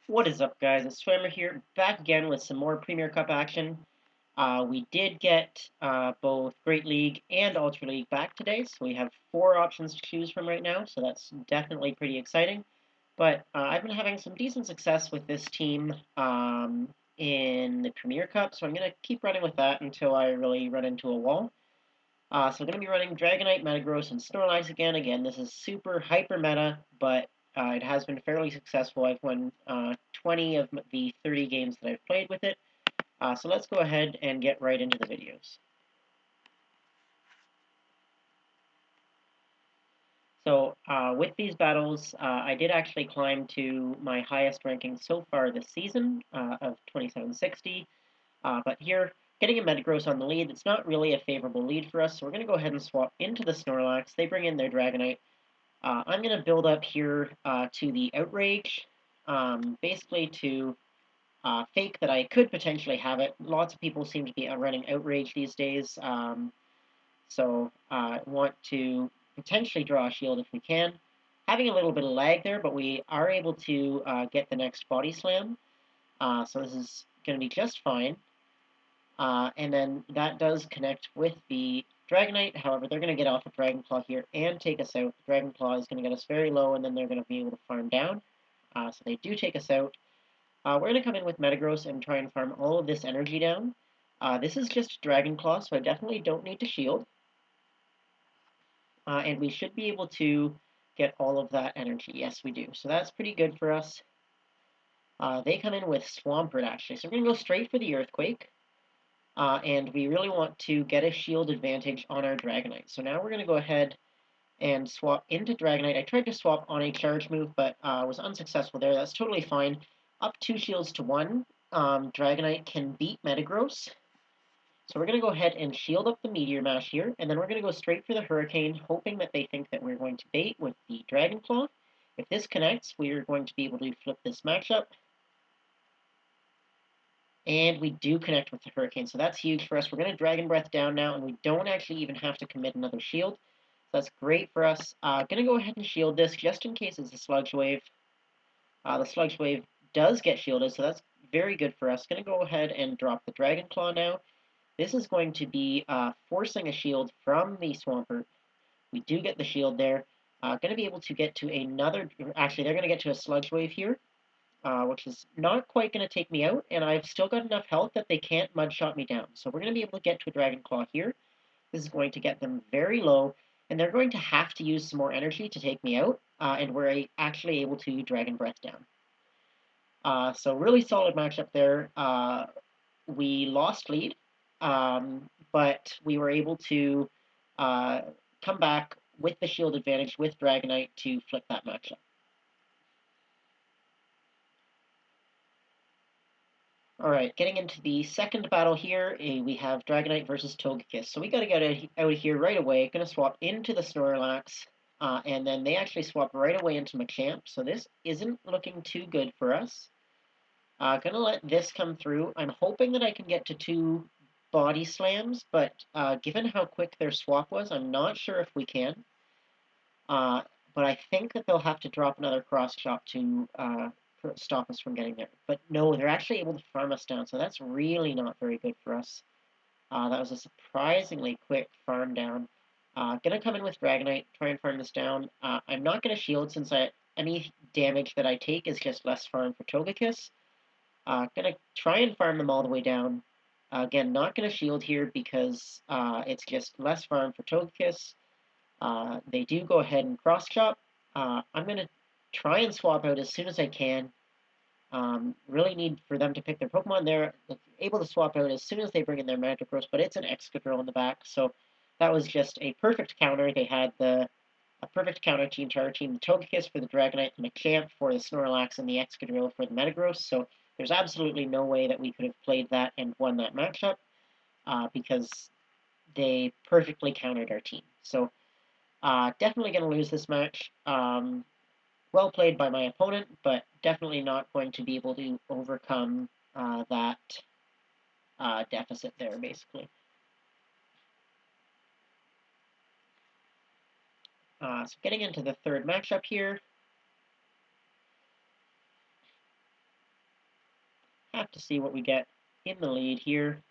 What is up, guys? It's Swimmer here, back again with some more Premier Cup action. We did get both Great League and Ultra League back today, so we have four options to choose from right now, so that's definitely pretty exciting. But I've been having some decent success with this team in the Premier Cup, so I'm going to keep running with that until I really run into a wall. So I'm going to be running Dragonite, Metagross, and Snorlax again. Again, this is super hyper meta, but it has been fairly successful. I've won 20 of the 30 games that I've played with it. So let's go ahead and get right into the videos. So with these battles, I did actually climb to my highest ranking so far this season of 2760. But here, getting a Metagross on the lead, it's not really a favorable lead for us, so we're going to go ahead and swap into the Snorlax. They bring in their Dragonite. I'm going to build up here to the Outrage, basically to fake that I could potentially have it. Lots of people seem to be running Outrage these days, so I want to potentially draw a shield if we can. Having a little bit of lag there, but we are able to get the next Body Slam, so this is going to be just fine. And then that does connect with the Dragonite. However, they're going to get off of Dragon Claw here and take us out. Dragon Claw is going to get us very low, and then they're going to be able to farm down. So they do take us out. We're going to come in with Metagross and try and farm all of this energy down. This is just Dragon Claw, so I definitely don't need to shield. And we should be able to get all of that energy. Yes, we do. So that's pretty good for us. They come in with Swampert, actually. So we're going to go straight for the Earthquake. And we really want to get a shield advantage on our Dragonite. So now we're going to go ahead and swap into Dragonite. I tried to swap on a charge move, but was unsuccessful there. That's totally fine. Up 2 shields to 1, Dragonite can beat Metagross. So we're going to go ahead and shield up the Meteor Mash here, and then we're going to go straight for the Hurricane, hoping that they think that we're going to bait with the Dragon Claw. If this connects, we are going to be able to flip this matchup. And we do connect with the Hurricane, so that's huge for us. We're going to Dragon Breath down now, and we don't actually even have to commit another shield. So that's great for us. Going to go ahead and shield this just in case it's a Sludge Wave. The Sludge Wave does get shielded, so that's very good for us. Going to go ahead and drop the Dragon Claw now. This is going to be forcing a shield from the Swampert. We do get the shield there. Going to be able to get to another... Actually, they're going to get to a Sludge Wave here. Which is not quite going to take me out, and I've still got enough health that they can't mud-shot me down. So we're going to be able to get to a Dragon Claw here. This is going to get them very low, and they're going to have to use some more energy to take me out, and we're actually able to Dragon Breath down. So really solid matchup there. We lost lead, but we were able to come back with the shield advantage with Dragonite to flip that matchup. Alright, getting into the second battle here, we have Dragonite versus Togekiss. So we gotta get out of here right away. Gonna swap into the Snorlax, and then they actually swap right away into Machamp, so this isn't looking too good for us. Gonna let this come through. I'm hoping that I can get to 2 Body Slams, but given how quick their swap was, I'm not sure if we can. But I think that they'll have to drop another Cross Chop to stop us from getting there. But no, they're actually able to farm us down, so that's really not very good for us. That was a surprisingly quick farm down. Gonna come in with Dragonite, try and farm this down. I'm not gonna shield since any damage that I take is just less farm for Togekiss. Gonna try and farm them all the way down. Again, not gonna shield here because it's just less farm for Togekiss. They do go ahead and cross chop. I'm going to try and swap out as soon as I can. Really need for them to pick their Pokemon. They're able to swap out as soon as they bring in their Metagross, but it's an Excadrill in the back, so that was just a perfect counter. They had a perfect counter to entire team. The Togekiss for the Dragonite, the Machamp for the Snorlax, and the Excadrill for the Metagross, so there's absolutely no way that we could have played that and won that matchup because they perfectly countered our team. So definitely going to lose this match. Well played by my opponent, but definitely not going to be able to overcome that deficit there, basically. So getting into the third matchup here. Have to see what we get in the lead here.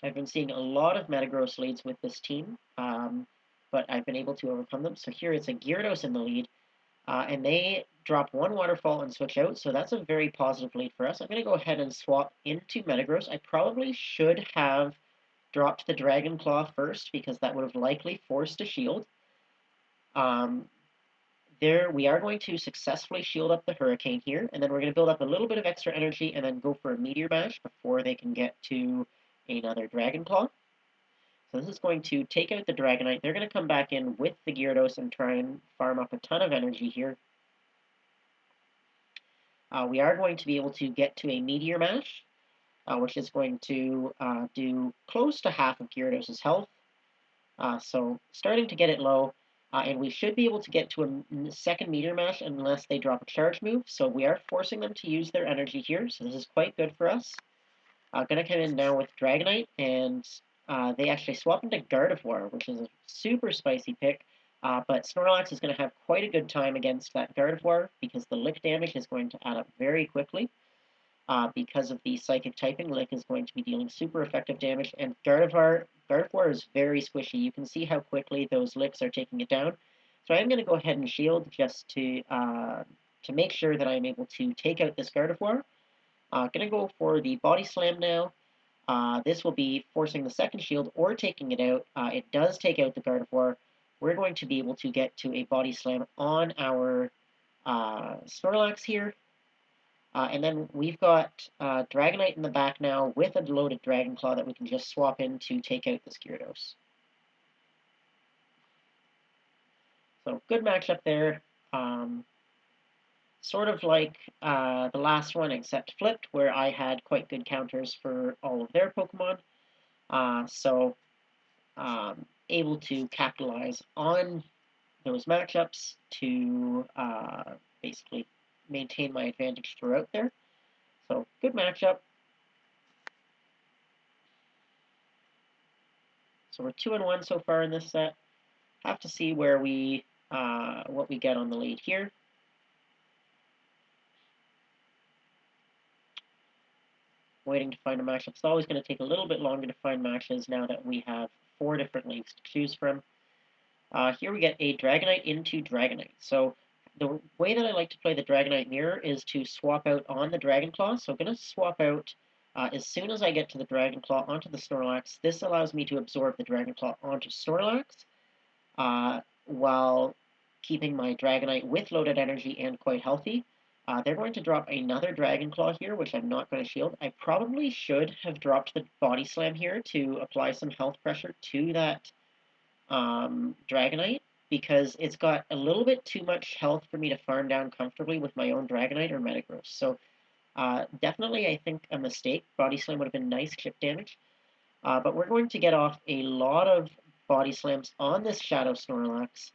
I've been seeing a lot of Metagross leads with this team, but I've been able to overcome them. So here it's a Gyarados in the lead, and they drop one Waterfall and switch out, so that's a very positive lead for us. I'm going to go ahead and swap into Metagross. I probably should have dropped the Dragon Claw first, because that would have likely forced a shield. There, we are going to successfully shield up the Hurricane here, and then we're going to build up a little bit of extra energy and then go for a Meteor Mash before they can get to another Dragon Claw. So this is going to take out the Dragonite. They're going to come back in with the Gyarados and try and farm up a ton of energy here. We are going to be able to get to a Meteor Mash, which is going to do close to half of Gyarados' health. So starting to get it low, and we should be able to get to a second Meteor Mash unless they drop a charge move. So we are forcing them to use their energy here, so this is quite good for us. Going to come in now with Dragonite, and they actually swap into Gardevoir, which is a super spicy pick. But Snorlax is going to have quite a good time against that Gardevoir because the Lick damage is going to add up very quickly. Because of the Psychic typing, Lick is going to be dealing super effective damage, and Gardevoir is very squishy. You can see how quickly those Licks are taking it down. So I'm going to go ahead and shield just to make sure that I'm able to take out this Gardevoir. Going to go for the Body Slam now. This will be forcing the second shield or taking it out. It does take out the Gardevoir. We're going to be able to get to a Body Slam on our Snorlax here. And then we've got Dragonite in the back now with a loaded Dragon Claw that we can just swap in to take out this Gyarados. So good matchup there. Sort of like the last one, except flipped, where I had quite good counters for all of their Pokemon. So able to capitalize on those matchups to basically maintain my advantage throughout there. So good matchup. So we're 2-1 so far in this set. Have to see where we what we get on the lead here. Waiting to find a matchup. It's always going to take a little bit longer to find matches now that we have 4 different leagues to choose from. Here we get a Dragonite into Dragonite. So the way that I like to play the Dragonite Mirror is to swap out on the Dragon Claw. So I'm going to swap out as soon as I get to the Dragon Claw onto the Snorlax. This allows me to absorb the Dragon Claw onto Snorlax while keeping my Dragonite with loaded energy and quite healthy. They're going to drop another Dragon Claw here, which I'm not going to shield. I probably should have dropped the Body Slam here to apply some health pressure to that Dragonite, because it's got a little bit too much health for me to farm down comfortably with my own Dragonite or Metagross. So definitely, I think, a mistake. Body Slam would have been nice chip damage. But we're going to get off a lot of Body Slams on this Shadow Snorlax.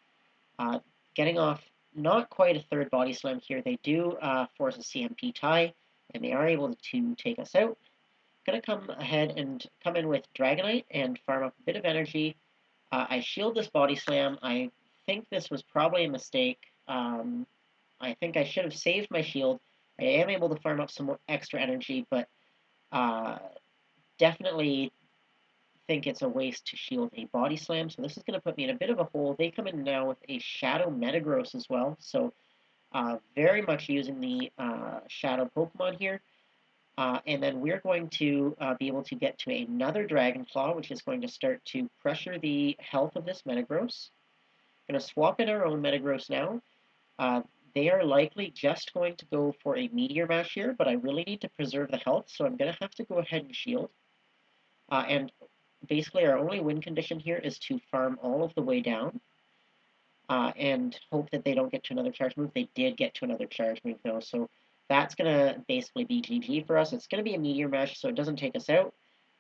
Getting off not quite a third Body Slam here. They do force a CMP tie, and they are able to take us out. Going to come ahead and come in with Dragonite and farm up a bit of energy. I shield this Body Slam. I think this was probably a mistake. I think I should have saved my shield. I am able to farm up some more extra energy, but definitely think it's a waste to shield a Body Slam. So this is going to put me in a bit of a hole. They come in now with a Shadow Metagross as well. So very much using the Shadow Pokemon here. And then we're going to be able to get to another Dragon Claw, which is going to start to pressure the health of this Metagross. Going to swap in our own Metagross now. They are likely just going to go for a Meteor Mash here, but I really need to preserve the health, so I'm going to have to go ahead and shield. And basically our only win condition here is to farm all of the way down and hope that they don't get to another charge move. They did get to another charge move, though, so that's going to basically be GG for us. It's going to be a Meteor Mash, so it doesn't take us out,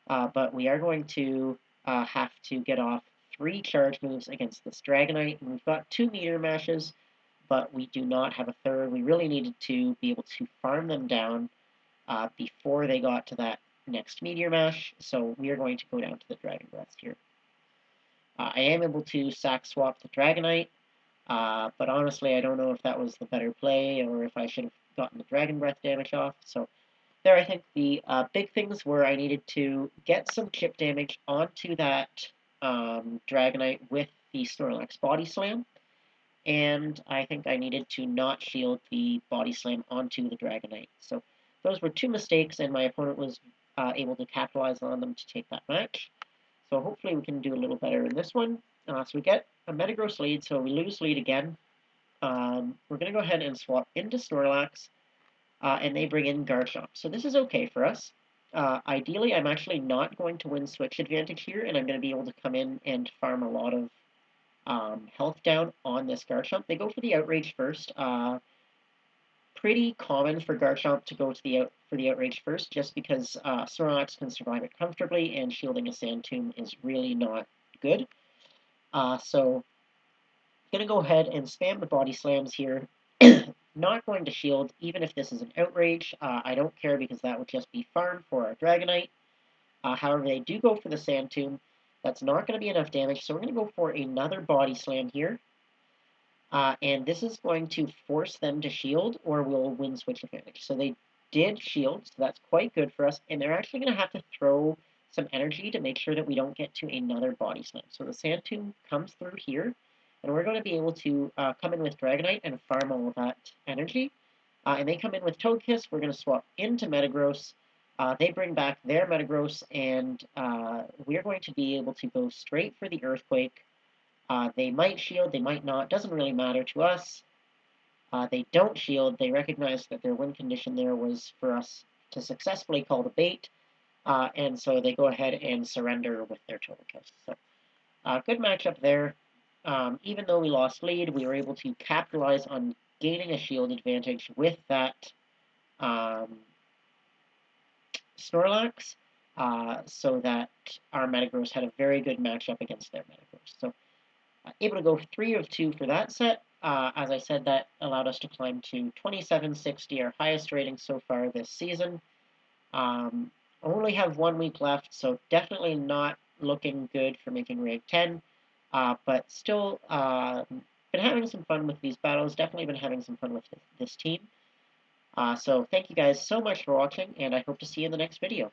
but we are going to have to get off 3 charge moves against this Dragonite. And we've got 2 Meteor Mashes, but we do not have a third. We really needed to be able to farm them down before they got to that next Meteor Mash, so we are going to go down to the Dragon Breath here. I am able to sack swap the Dragonite. But honestly, I don't know if that was the better play or if I should have gotten the Dragon Breath damage off. So there, I think the big things were I needed to get some chip damage onto that Dragonite with the Snorlax Body Slam, and I think I needed to not shield the Body Slam onto the Dragonite. So those were two mistakes, and my opponent was able to capitalize on them to take that match. So hopefully we can do a little better in this one. So we get a Metagross lead, so we lose lead again. We're going to go ahead and swap into Snorlax, and they bring in Garchomp. So this is okay for us. Ideally, I'm actually not going to win switch advantage here, and I'm going to be able to come in and farm a lot of health down on this Garchomp. They go for the Outrage first. Pretty common for Garchomp to go to the Outrage first, just because Snorlax can survive it comfortably, and shielding a Sand Tomb is really not good. So gonna go ahead and spam the Body Slams here. Not going to shield, even if this is an Outrage. I don't care because that would just be farm for our Dragonite. However, they do go for the Sand Tomb. That's not going to be enough damage, so we're going to go for another Body Slam here. And this is going to force them to shield, or we'll win switch advantage. So they did shield, so that's quite good for us. And they're actually going to have to throw some energy to make sure that we don't get to another Body Slam. So the Sand Tomb comes through here, and we're going to be able to come in with Dragonite and farm all of that energy. And they come in with Togekiss. We're going to swap into Metagross. They bring back their Metagross, and we're going to be able to go straight for the Earthquake. They might shield, they might not, doesn't really matter to us. They don't shield, they recognize that their win condition there was for us to successfully call the bait, and so they go ahead and surrender with their Togekiss. So, good matchup there. Even though we lost lead, we were able to capitalize on gaining a shield advantage with that um, Snorlax, so that our Metagross had a very good matchup against their Metagross. So able to go 3 of 2 for that set. As I said, that allowed us to climb to 2760, our highest rating so far this season. Only have 1 week left, so definitely not looking good for making Rig 10. But still been having some fun with these battles, definitely been having some fun with this team. So thank you guys so much for watching, and I hope to see you in the next video.